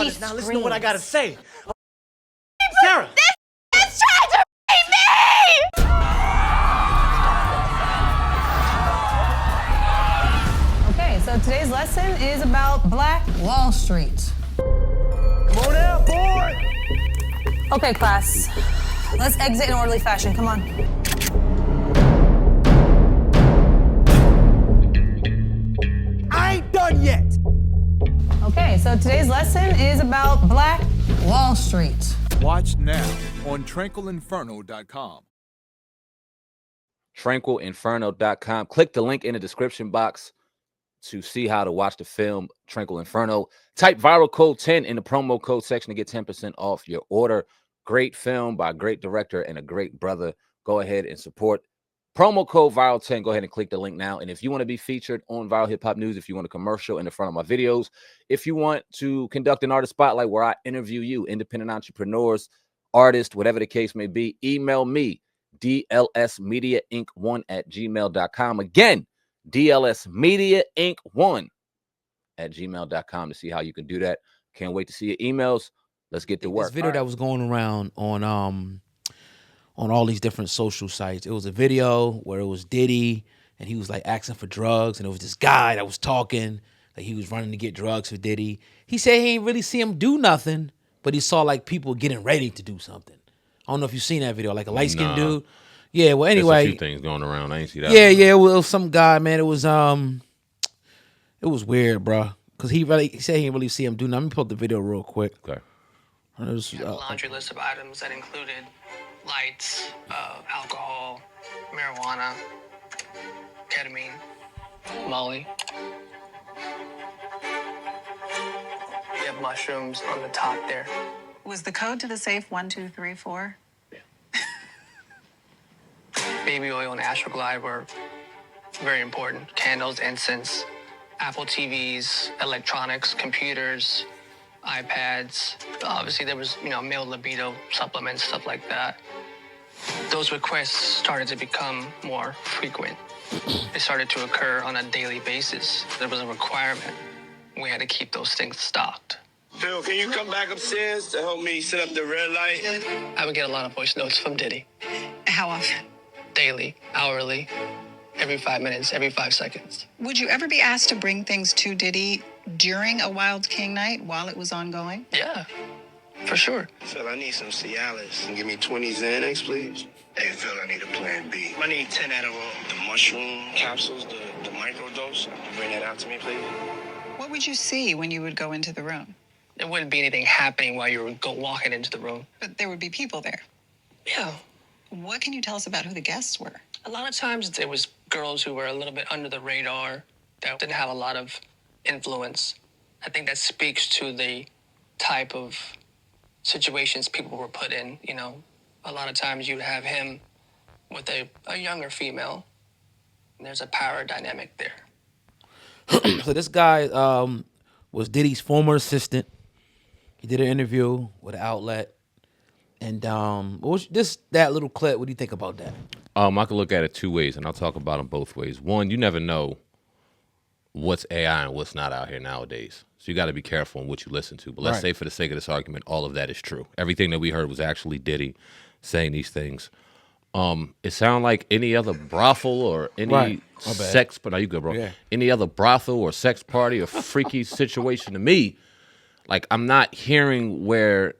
about it. Now listen to what I gotta say. Sarah! It's trying to rape me! Okay, so today's lesson is about Black Wall Street. Come on out, boy! Okay, class. Let's exit in orderly fashion. Come on. I ain't done yet! Okay, so today's lesson is about Black Wall Street. Watch now on tranquilinferno.com. tranquilinferno.com. Click the link in the description box to see how to watch the film Tranquil Inferno. Type viral code 10 in the promo code section to get 10% off your order. Great film by a great director and a great brother. Go ahead and support. Promo code viral 10. Go ahead and click the link now. And if you want to be featured on Viral Hip Hop News, if you want a commercial in the front of my videos, if you want to conduct an artist spotlight where I interview you, independent entrepreneurs, artists, whatever the case may be, email me, dlsmediainc1@gmail.com. Again, dlsmediainc1@gmail.com to see how you can do that. Can't wait to see your emails. Let's get to work. This video that was going around on all these different social sites. It was a video where it was Diddy and he was like asking for drugs, and it was this guy that was talking like he was running to get drugs for Diddy. He said he ain't really see him do nothing, but he saw like people getting ready to do something. I don't know if you've seen that video, like a light-skinned dude. Yeah, well, anyway. There's a few things going around. I ain't see that. Yeah, it was some guy, man. It was weird, bro. Because he said he didn't really see him do nothing. Let me pull up the video real quick. Okay. A laundry list of items that included lights, alcohol, marijuana, ketamine, Molly. We have mushrooms on the top there. Was the code to the safe 1234? Baby oil and Astroglide were very important. Candles, incense, Apple TVs, electronics, computers, iPads. Obviously, there was, male libido supplements, stuff like that. Those requests started to become more frequent. They started to occur on a daily basis. There was a requirement. We had to keep those things stocked. Phil, can you come back upstairs to help me set up the red light? I would get a lot of voice notes from Diddy. How often? Daily, hourly, every 5 minutes, every 5 seconds. Would you ever be asked to bring things to Diddy during a Wild King night while it was ongoing? Yeah, for sure. Phil, I need some Cialis. Give me 20 Xanax, please. Hey, Phil, I need a plan B. I need 10 Adderall. The mushroom capsules, the microdose. Bring that out to me, please. What would you see when you would go into the room? There wouldn't be anything happening while you were walking into the room. But there would be people there. Yeah. What can you tell us about who the guests were? A lot of times it was girls who were a little bit under the radar that didn't have a lot of influence. I think that speaks to the type of situations people were put in. A lot of times you'd have him with a younger female, and there's a power dynamic there. So this guy was Diddy's former assistant. He did an interview with an outlet. And that little clip, what do you think about that? I can look at it two ways, and I'll talk about them both ways. One, you never know what's AI and what's not out here nowadays. So you got to be careful in what you listen to. But let's say for the sake of this argument, all of that is true. Everything that we heard was actually Diddy saying these things. It sounded like any other brothel or any sex, but no, you good, bro. Yeah. Any other brothel or sex party or freaky situation to me. Like, I'm not hearing where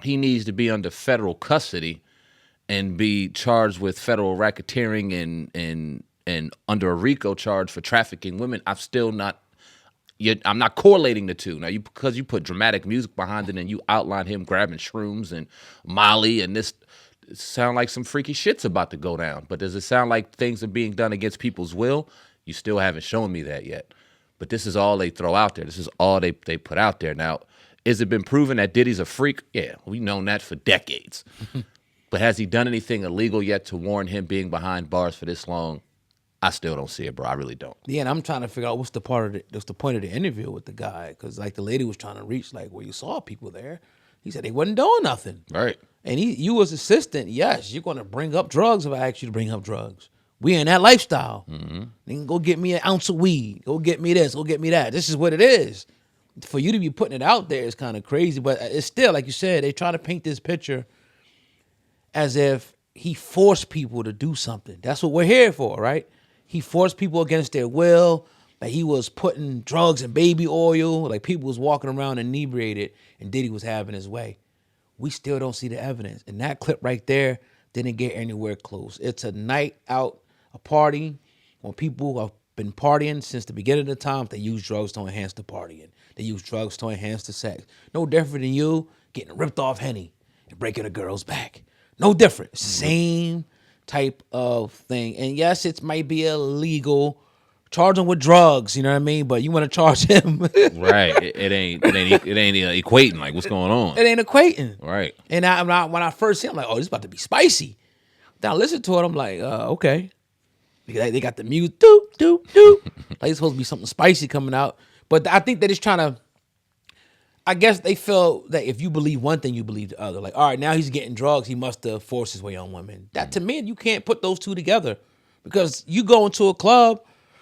he needs to be under federal custody and be charged with federal racketeering and under a RICO charge for trafficking women. I'm not correlating the two. Now, because you put dramatic music behind it and you outline him grabbing shrooms and Molly and this, it sound like some freaky shit's about to go down. But does it sound like things are being done against people's will? You still haven't shown me that yet. But this is all they throw out there. This is all they put out there. Now, has it been proven that Diddy's a freak? Yeah, we've known that for decades. But has he done anything illegal yet to warrant him being behind bars for this long? I still don't see it, bro. I really don't. Yeah, and I'm trying to figure out what's the point of the interview with the guy, because like the lady was trying to reach like where you saw people there. He said they wasn't doing nothing. Right. And you as assistant, yes, you're going to bring up drugs if I ask you to bring up drugs. We in that lifestyle. Mm-hmm. Then go get me an ounce of weed. Go get me this. Go get me that. This is what it is. for you to be putting it out there is kind of crazy. But it's still, like you said, they try to paint this picture as if he forced people to do something. That's what we're here for, right? He forced people against their will. Like he was putting drugs and baby oil. Like people was walking around inebriated and Diddy was having his way. We still don't see the evidence. And that clip right there didn't get anywhere close. It's a night out, a party, when people have been partying since the beginning of the time. They use drugs to enhance the partying. They use drugs to enhance the sex. No different than you getting ripped off Henny and breaking a girl's back. No different. Same type of thing. And yes, it might be illegal. Charge him with drugs, you know what I mean? But you want to charge him. Right. It ain't equating. Like, what's going on? It ain't equating. Right. And when I first see it, I'm like, oh, this is about to be spicy. Then I listen to it, I'm like, okay. They got the music, doop, doop, doop. Like it's supposed to be something spicy coming out. But I think they're just trying to, I guess they feel that if you believe one thing, you believe the other. Like, all right, now he's getting drugs. He must have forced his way on women. That to me, you can't put those two together. Because you go into a club,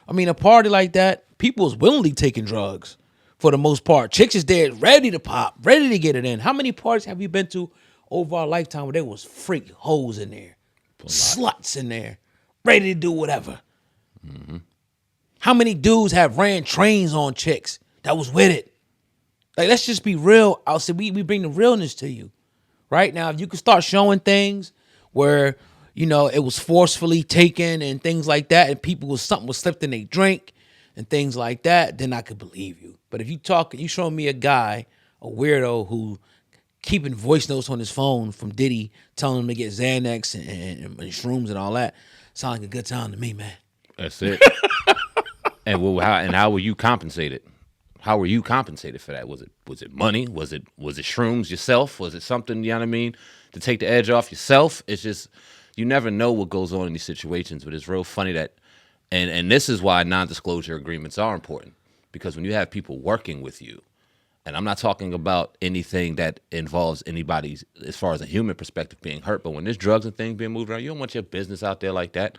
a party like that, people is willingly taking drugs for the most part. Chicks is there ready to pop, ready to get it in. How many parties have you been to over our lifetime where there was freak hoes in there, sluts in there, ready to do whatever? Mm-hmm. How many dudes have ran trains on chicks that was with it? Like, let's just be real. I'll say we bring the realness to you. Right now, if you can start showing things where it was forcefully taken and things like that, and something was slipped in their drink and things like that, then I could believe you. But if you show me a guy, a weirdo who keeping voice notes on his phone from Diddy, telling him to get Xanax and shrooms and all that, sound like a good time to me, man. That's it. And how were you compensated? How were you compensated for that? Was it money? Was it shrooms yourself? Was it something, you know what I mean, to take the edge off yourself? It's just, you never know what goes on in these situations, but it's real funny that, and this is why non-disclosure agreements are important, because when you have people working with you, and I'm not talking about anything that involves anybody as far as a human perspective being hurt, but when there's drugs and things being moved around, you don't want your business out there like that.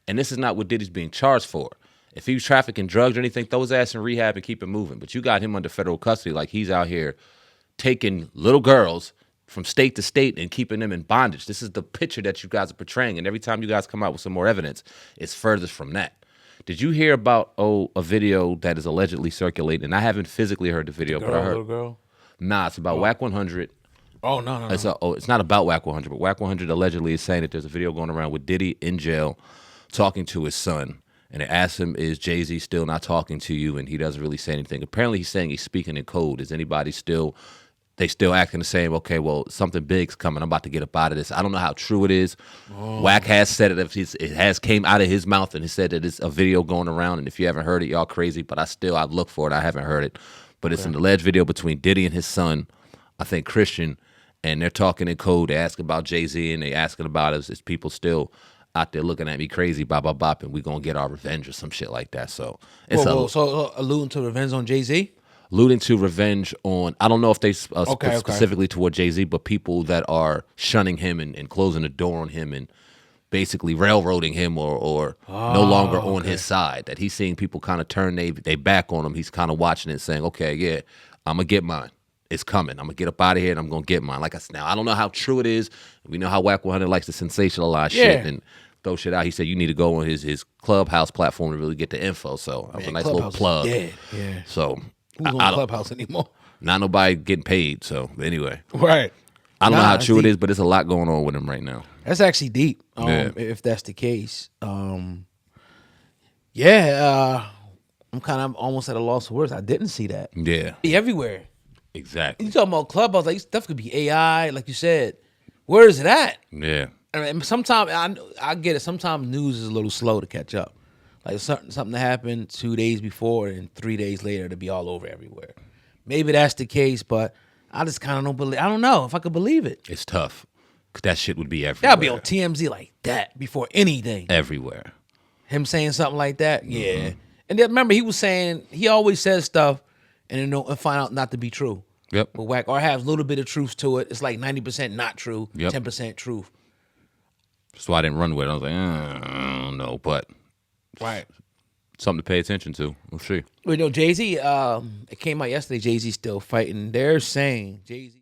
And this is not what Diddy's being charged for. If he was trafficking drugs or anything, throw his ass in rehab and keep it moving. But you got him under federal custody, like he's out here taking little girls from state to state and keeping them in bondage. This is the picture that you guys are portraying. And every time you guys come out with some more evidence, it's furthest from that. Did you hear about a video that is allegedly circulating? And I haven't physically heard the video, but I heard. Little girl? Nah, it's about Whack 100. Oh, no. It's not about Whack 100, but Whack 100 allegedly is saying that there's a video going around with Diddy in jail talking to his son. And they asked him, is Jayz still not talking to you? And he doesn't really say anything. Apparently he's saying he's speaking in code. Is anybody still acting the same? Okay, well, something big's coming. I'm about to get up out of this. I don't know how true it is. Whack has said it. It has came out of his mouth, and he said that it's a video going around. And if you haven't heard it, y'all crazy. But I've looked for it. I haven't heard it. But it's an alleged video between Diddy and his son, I think Christian, and they're talking in code. They ask about Jay-Z, and they asking about is people still out there looking at me crazy, bop, bop, bop, and we gonna get our revenge or some shit like that. So it's so alluding to revenge on Jay-Z? Alluding to revenge on, I don't know if they specifically toward Jay-Z, but people that are shunning him and closing the door on him and basically railroading him or no longer on his side. That he's seeing people kind of turn they back on him. He's kind of watching it and saying, okay, yeah, I'm going to get mine. It's coming. I'm going to get up out of here and I'm going to get mine. Like I said, now, I don't know how true it is. We know how Whack 100 likes to sensationalize shit and throw shit out. He said you need to go on his Clubhouse platform to really get the info. So that was a nice little plug. Yeah. So who's on Clubhouse anymore? Not nobody getting paid. So anyway. Right. I don't know how true it is, but there's a lot going on with him right now. That's actually deep, if that's the case. I'm kind of almost at a loss of words. I didn't see that. Yeah. Everywhere. Exactly. You talking about Clubhouse, like stuff could be AI, like you said. Where is it at? Yeah. I mean, sometimes, I get it, sometimes news is a little slow to catch up. Like something that happened 2 days before and 3 days later it'll be all over everywhere. Maybe that's the case, but I just kind of don't believe. I don't know if I could believe it. It's tough. Cause that shit would be everywhere. That'd be on TMZ like that before anything. Everywhere. Him saying something like that, yeah. And then remember, he was saying he always says stuff and then find out not to be true. Yep. But Whack or has a little bit of truth to it. It's like 90% not true, 10% truth. That's why I didn't run with it. I was like, I don't know, but right. Something to pay attention to. We'll see. Wait, no, Jay-Z, it came out yesterday. Jay-Z still fighting. They're saying Jay-Z.